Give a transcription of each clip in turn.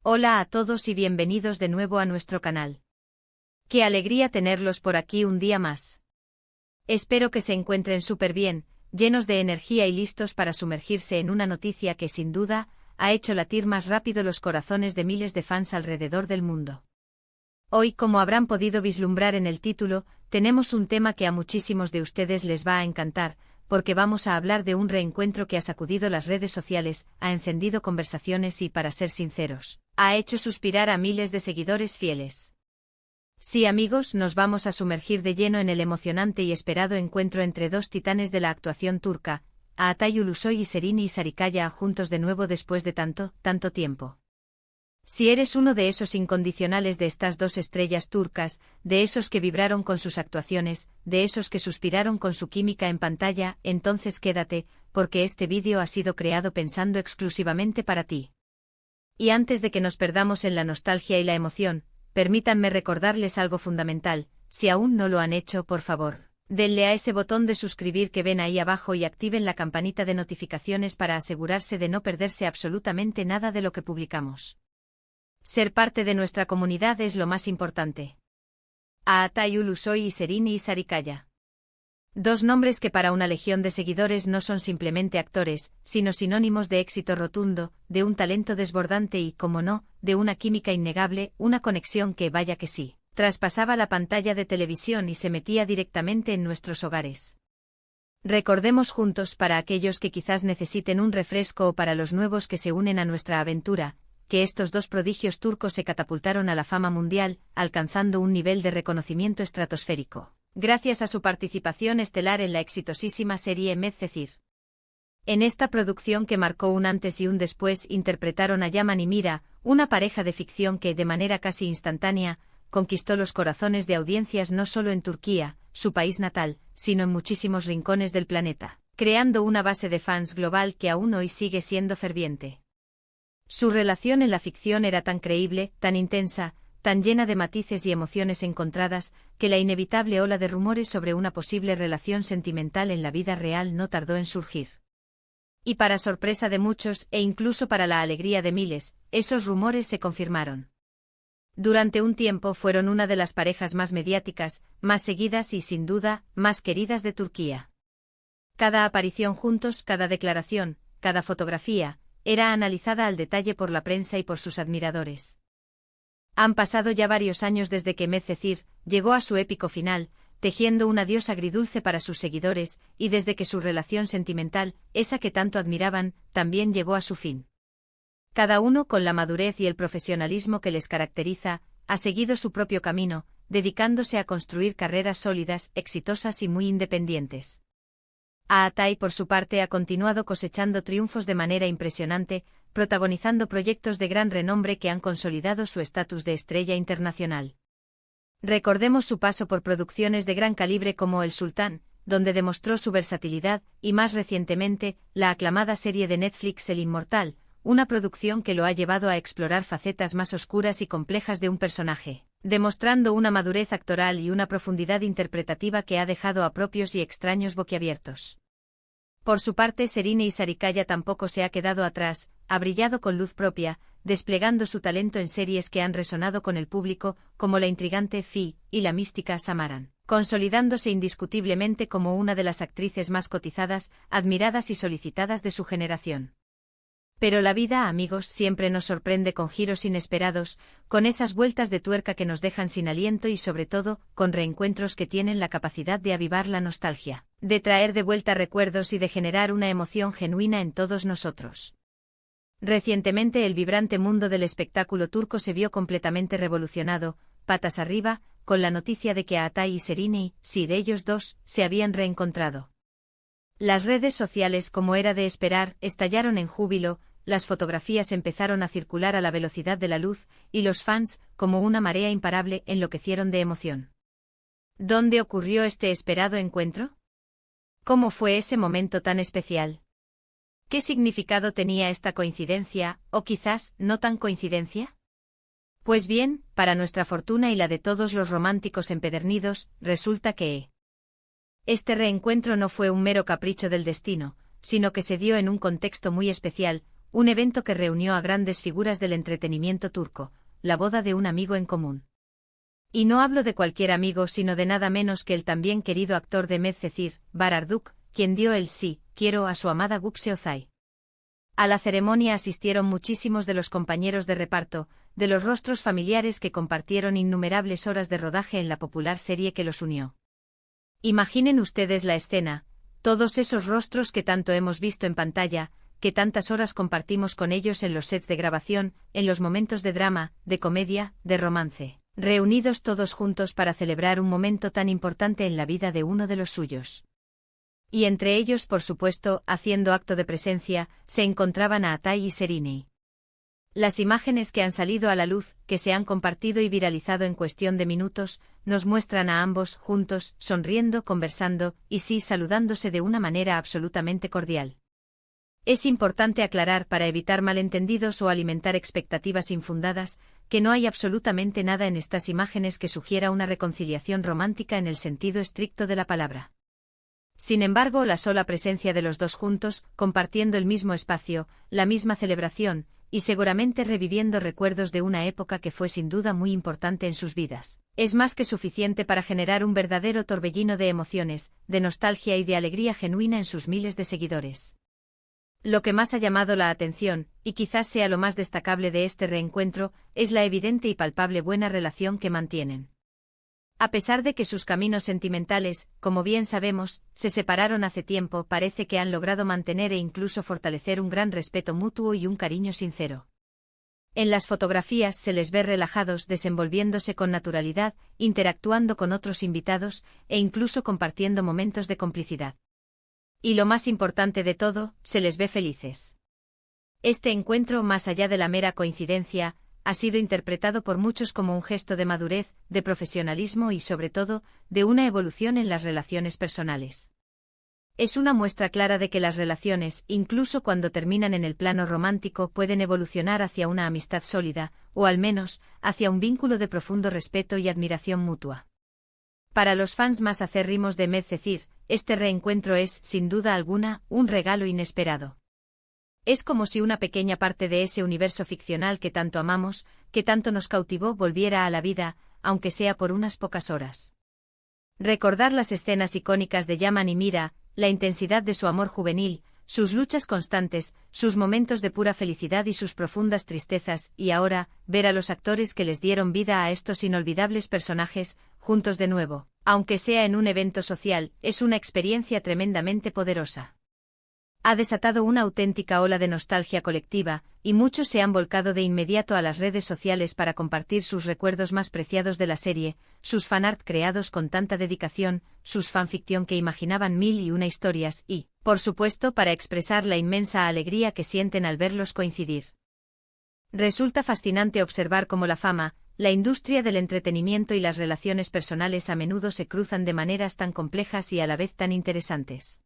Hola a todos y bienvenidos de nuevo a nuestro canal. Qué alegría tenerlos por aquí un día más. Espero que se encuentren súper bien, llenos de energía y listos para sumergirse en una noticia que sin duda ha hecho latir más rápido los corazones de miles de fans alrededor del mundo. Hoy, como habrán podido vislumbrar en el título, tenemos un tema que a muchísimos de ustedes les va a encantar, porque vamos a hablar de un reencuentro que ha sacudido las redes sociales, ha encendido conversaciones y, para ser sinceros, ha hecho suspirar a miles de seguidores fieles. Sí, amigos, nos vamos a sumergir de lleno en el emocionante y esperado encuentro entre dos titanes de la actuación turca, Atay Ulusoy y Serini Sarıkaya, juntos de nuevo después de tanto tiempo. Si eres uno de esos incondicionales de estas dos estrellas turcas, de esos que vibraron con sus actuaciones, de esos que suspiraron con su química en pantalla, entonces quédate, porque este vídeo ha sido creado pensando exclusivamente para ti. Y antes de que nos perdamos en la nostalgia y la emoción, permítanme recordarles algo fundamental: si aún no lo han hecho, por favor, denle a ese botón de suscribir que ven ahí abajo y activen la campanita de notificaciones para asegurarse de no perderse absolutamente nada de lo que publicamos. Ser parte de nuestra comunidad es lo más importante. Atay Ulusoy y Serini Sarıkaya. Dos nombres que para una legión de seguidores no son simplemente actores, sino sinónimos de éxito rotundo, de un talento desbordante y, como no, de una química innegable, una conexión que, vaya que sí, traspasaba la pantalla de televisión y se metía directamente en nuestros hogares. Recordemos juntos, para aquellos que quizás necesiten un refresco o para los nuevos que se unen a nuestra aventura, que estos dos prodigios turcos se catapultaron a la fama mundial, alcanzando un nivel de reconocimiento estratosférico, gracias a su participación estelar en la exitosísima serie Medcezir. En esta producción que marcó un antes y un después interpretaron a Yaman y Mira, una pareja de ficción que, de manera casi instantánea, conquistó los corazones de audiencias no solo en Turquía, su país natal, sino en muchísimos rincones del planeta, creando una base de fans global que aún hoy sigue siendo ferviente. Su relación en la ficción era tan creíble, tan intensa, tan llena de matices y emociones encontradas, que la inevitable ola de rumores sobre una posible relación sentimental en la vida real no tardó en surgir. Y para sorpresa de muchos, e incluso para la alegría de miles, esos rumores se confirmaron. Durante un tiempo fueron una de las parejas más mediáticas, más seguidas y, sin duda, más queridas de Turquía. Cada aparición juntos, cada declaración, cada fotografía, era analizada al detalle por la prensa y por sus admiradores. Han pasado ya varios años desde que Medcezir llegó a su épico final, tejiendo un adiós agridulce para sus seguidores, y desde que su relación sentimental, esa que tanto admiraban, también llegó a su fin. Cada uno, con la madurez y el profesionalismo que les caracteriza, ha seguido su propio camino, dedicándose a construir carreras sólidas, exitosas y muy independientes. Atay, por su parte, ha continuado cosechando triunfos de manera impresionante, protagonizando proyectos de gran renombre que han consolidado su estatus de estrella internacional. Recordemos su paso por producciones de gran calibre como El Sultán, donde demostró su versatilidad, y más recientemente, la aclamada serie de Netflix El Inmortal, una producción que lo ha llevado a explorar facetas más oscuras y complejas de un personaje, demostrando una madurez actoral y una profundidad interpretativa que ha dejado a propios y extraños boquiabiertos. Por su parte, Serini Sarıkaya tampoco se ha quedado atrás, ha brillado con luz propia, desplegando su talento en series que han resonado con el público, como la intrigante Fi y la mística Samaran, consolidándose indiscutiblemente como una de las actrices más cotizadas, admiradas y solicitadas de su generación. Pero la vida, amigos, siempre nos sorprende con giros inesperados, con esas vueltas de tuerca que nos dejan sin aliento y, sobre todo, con reencuentros que tienen la capacidad de avivar la nostalgia, de traer de vuelta recuerdos y de generar una emoción genuina en todos nosotros. Recientemente el vibrante mundo del espectáculo turco se vio completamente revolucionado, patas arriba, con la noticia de que Atay y Serini, sí, de ellos dos, se habían reencontrado. Las redes sociales, como era de esperar, estallaron en júbilo. Las fotografías empezaron a circular a la velocidad de la luz, y los fans, como una marea imparable, enloquecieron de emoción. ¿Dónde ocurrió este esperado encuentro? ¿Cómo fue ese momento tan especial? ¿Qué significado tenía esta coincidencia, o quizás no tan coincidencia? Pues bien, para nuestra fortuna y la de todos los románticos empedernidos, resulta que este reencuentro no fue un mero capricho del destino, sino que se dio en un contexto muy especial, un evento que reunió a grandes figuras del entretenimiento turco, la boda de un amigo en común. Y no hablo de cualquier amigo sino de nada menos que el también querido actor de Medcezir, Bararduk, quien dio el sí, quiero a su amada Gupse Özay. A la ceremonia asistieron muchísimos de los compañeros de reparto, de los rostros familiares que compartieron innumerables horas de rodaje en la popular serie que los unió. Imaginen ustedes la escena, todos esos rostros que tanto hemos visto en pantalla, que tantas horas compartimos con ellos en los sets de grabación, en los momentos de drama, de comedia, de romance, reunidos todos juntos para celebrar un momento tan importante en la vida de uno de los suyos. Y entre ellos, por supuesto, haciendo acto de presencia, se encontraban Atay y Seriney. Las imágenes que han salido a la luz, que se han compartido y viralizado en cuestión de minutos, nos muestran a ambos juntos, sonriendo, conversando, y sí saludándose de una manera absolutamente cordial. Es importante aclarar para evitar malentendidos o alimentar expectativas infundadas, que no hay absolutamente nada en estas imágenes que sugiera una reconciliación romántica en el sentido estricto de la palabra. Sin embargo, la sola presencia de los dos juntos, compartiendo el mismo espacio, la misma celebración, y seguramente reviviendo recuerdos de una época que fue sin duda muy importante en sus vidas, es más que suficiente para generar un verdadero torbellino de emociones, de nostalgia y de alegría genuina en sus miles de seguidores. Lo que más ha llamado la atención, y quizás sea lo más destacable de este reencuentro, es la evidente y palpable buena relación que mantienen. A pesar de que sus caminos sentimentales, como bien sabemos, se separaron hace tiempo, parece que han logrado mantener e incluso fortalecer un gran respeto mutuo y un cariño sincero. En las fotografías se les ve relajados, desenvolviéndose con naturalidad, interactuando con otros invitados, e incluso compartiendo momentos de complicidad. Y lo más importante de todo, se les ve felices. Este encuentro, más allá de la mera coincidencia, ha sido interpretado por muchos como un gesto de madurez, de profesionalismo y, sobre todo, de una evolución en las relaciones personales. Es una muestra clara de que las relaciones, incluso cuando terminan en el plano romántico, pueden evolucionar hacia una amistad sólida, o al menos, hacia un vínculo de profundo respeto y admiración mutua. Para los fans más acérrimos de Medcezir, este reencuentro es, sin duda alguna, un regalo inesperado. Es como si una pequeña parte de ese universo ficcional que tanto amamos, que tanto nos cautivó, volviera a la vida, aunque sea por unas pocas horas. Recordar las escenas icónicas de Yaman y Mira, la intensidad de su amor juvenil, sus luchas constantes, sus momentos de pura felicidad y sus profundas tristezas, y ahora, ver a los actores que les dieron vida a estos inolvidables personajes, juntos de nuevo, aunque sea en un evento social, es una experiencia tremendamente poderosa. Ha desatado una auténtica ola de nostalgia colectiva, y muchos se han volcado de inmediato a las redes sociales para compartir sus recuerdos más preciados de la serie, sus fanart creados con tanta dedicación, sus fanfiction que imaginaban mil y una historias y, por supuesto, para expresar la inmensa alegría que sienten al verlos coincidir. Resulta fascinante observar cómo la fama, la industria del entretenimiento y las relaciones personales a menudo se cruzan de maneras tan complejas y a la vez tan interesantes.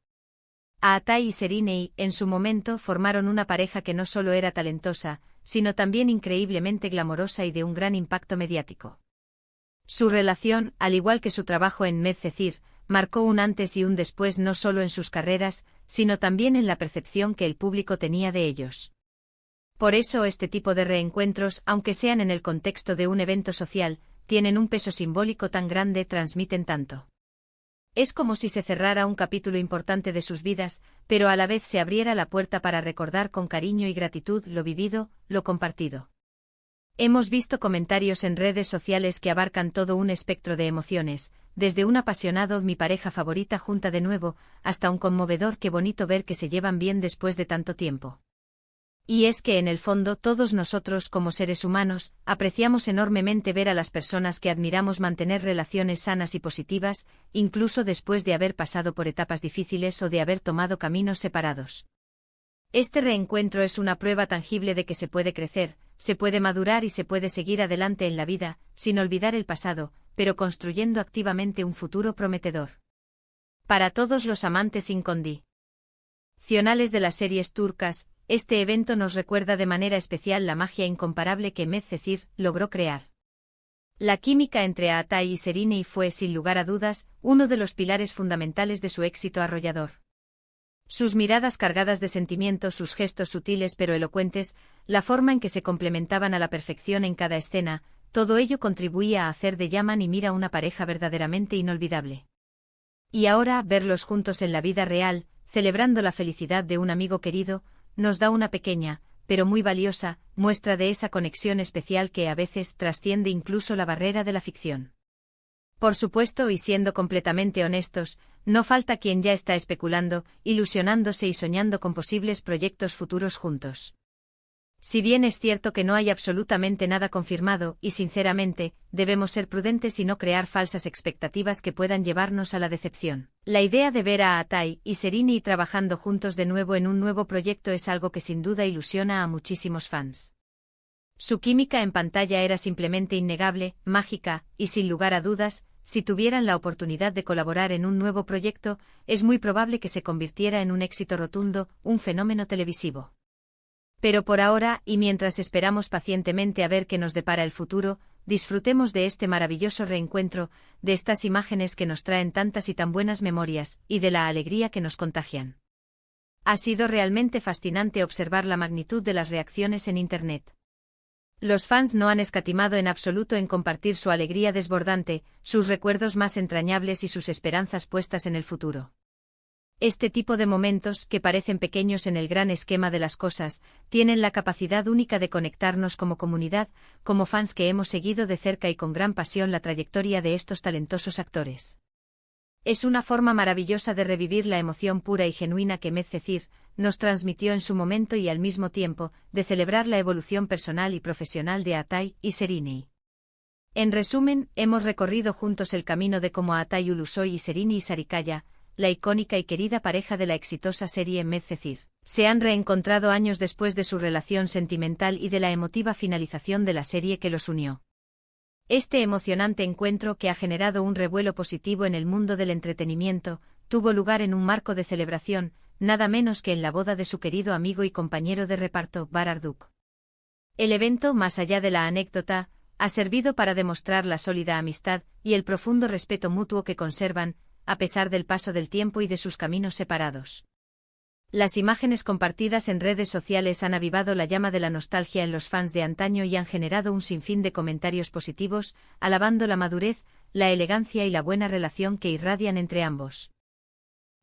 Atay y Seriney, en su momento, formaron una pareja que no solo era talentosa, sino también increíblemente glamorosa y de un gran impacto mediático. Su relación, al igual que su trabajo en Medcezir, marcó un antes y un después no solo en sus carreras, sino también en la percepción que el público tenía de ellos. Por eso este tipo de reencuentros, aunque sean en el contexto de un evento social, tienen un peso simbólico tan grande, transmiten tanto. Es como si se cerrara un capítulo importante de sus vidas, pero a la vez se abriera la puerta para recordar con cariño y gratitud lo vivido, lo compartido. Hemos visto comentarios en redes sociales que abarcan todo un espectro de emociones, desde un apasionado "mi pareja favorita junta de nuevo", hasta un conmovedor "qué bonito ver que se llevan bien después de tanto tiempo". Y es que en el fondo todos nosotros como seres humanos, apreciamos enormemente ver a las personas que admiramos mantener relaciones sanas y positivas, incluso después de haber pasado por etapas difíciles o de haber tomado caminos separados. Este reencuentro es una prueba tangible de que se puede crecer, se puede madurar y se puede seguir adelante en la vida, sin olvidar el pasado, pero construyendo activamente un futuro prometedor. Para todos los amantes incondicionales de las series turcas, este evento nos recuerda de manera especial la magia incomparable que Medcezir logró crear. La química entre Atay y Seriney fue, sin lugar a dudas, uno de los pilares fundamentales de su éxito arrollador. Sus miradas cargadas de sentimiento, sus gestos sutiles pero elocuentes, la forma en que se complementaban a la perfección en cada escena, todo ello contribuía a hacer de Yaman y Mira una pareja verdaderamente inolvidable. Y ahora, verlos juntos en la vida real, celebrando la felicidad de un amigo querido, nos da una pequeña, pero muy valiosa, muestra de esa conexión especial que a veces trasciende incluso la barrera de la ficción. Por supuesto, y siendo completamente honestos, no falta quien ya está especulando, ilusionándose y soñando con posibles proyectos futuros juntos. Si bien es cierto que no hay absolutamente nada confirmado, y sinceramente, debemos ser prudentes y no crear falsas expectativas que puedan llevarnos a la decepción. La idea de ver a Atai y Serini trabajando juntos de nuevo en un nuevo proyecto es algo que sin duda ilusiona a muchísimos fans. Su química en pantalla era simplemente innegable, mágica, y sin lugar a dudas, si tuvieran la oportunidad de colaborar en un nuevo proyecto, es muy probable que se convirtiera en un éxito rotundo, un fenómeno televisivo. Pero por ahora, y mientras esperamos pacientemente a ver qué nos depara el futuro, disfrutemos de este maravilloso reencuentro, de estas imágenes que nos traen tantas y tan buenas memorias, y de la alegría que nos contagian. Ha sido realmente fascinante observar la magnitud de las reacciones en Internet. Los fans no han escatimado en absoluto en compartir su alegría desbordante, sus recuerdos más entrañables y sus esperanzas puestas en el futuro. Este tipo de momentos, que parecen pequeños en el gran esquema de las cosas, tienen la capacidad única de conectarnos como comunidad, como fans que hemos seguido de cerca y con gran pasión la trayectoria de estos talentosos actores. Es una forma maravillosa de revivir la emoción pura y genuina que Medcezir nos transmitió en su momento y al mismo tiempo, de celebrar la evolución personal y profesional de Atai y Serini. En resumen, hemos recorrido juntos el camino de cómo Atai Ulusoy y Serini y Sarikaya, la icónica y querida pareja de la exitosa serie Medcezir, se han reencontrado años después de su relación sentimental y de la emotiva finalización de la serie que los unió. Este emocionante encuentro, que ha generado un revuelo positivo en el mundo del entretenimiento, tuvo lugar en un marco de celebración, nada menos que en la boda de su querido amigo y compañero de reparto, Barar Duk. El evento, más allá de la anécdota, ha servido para demostrar la sólida amistad y el profundo respeto mutuo que conservan, a pesar del paso del tiempo y de sus caminos separados. Las imágenes compartidas en redes sociales han avivado la llama de la nostalgia en los fans de antaño y han generado un sinfín de comentarios positivos, alabando la madurez, la elegancia y la buena relación que irradian entre ambos.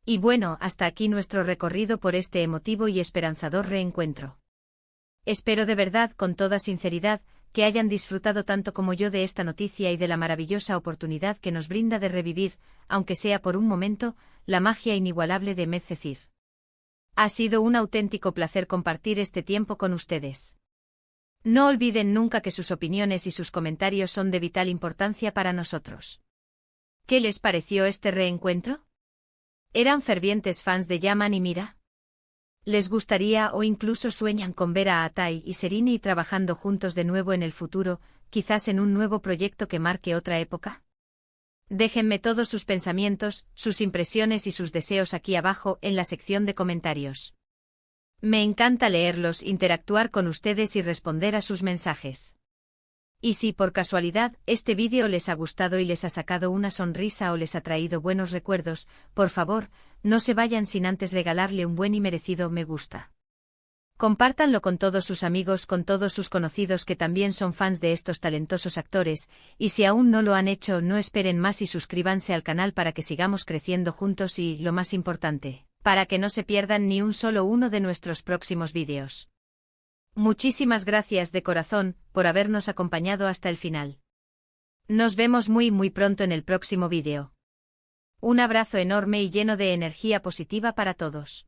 Y bueno, hasta aquí nuestro recorrido por este emotivo y esperanzador reencuentro. Espero de verdad, con toda sinceridad, que hayan disfrutado tanto como yo de esta noticia y de la maravillosa oportunidad que nos brinda de revivir, aunque sea por un momento, la magia inigualable de Medcezir. Ha sido un auténtico placer compartir este tiempo con ustedes. No olviden nunca que sus opiniones y sus comentarios son de vital importancia para nosotros. ¿Qué les pareció este reencuentro? ¿Eran fervientes fans de Yaman y Mira? ¿Les gustaría o incluso sueñan con ver a Atai y Serini trabajando juntos de nuevo en el futuro, quizás en un nuevo proyecto que marque otra época? Déjenme todos sus pensamientos, sus impresiones y sus deseos aquí abajo en la sección de comentarios. Me encanta leerlos, interactuar con ustedes y responder a sus mensajes. Y si por casualidad este vídeo les ha gustado y les ha sacado una sonrisa o les ha traído buenos recuerdos, por favor, no se vayan sin antes regalarle un buen y merecido me gusta. Compártanlo con todos sus amigos, con todos sus conocidos que también son fans de estos talentosos actores, y si aún no lo han hecho, no esperen más y suscríbanse al canal para que sigamos creciendo juntos y, lo más importante, para que no se pierdan ni un solo uno de nuestros próximos vídeos. Muchísimas gracias de corazón por habernos acompañado hasta el final. Nos vemos muy pronto en el próximo vídeo. Un abrazo enorme y lleno de energía positiva para todos.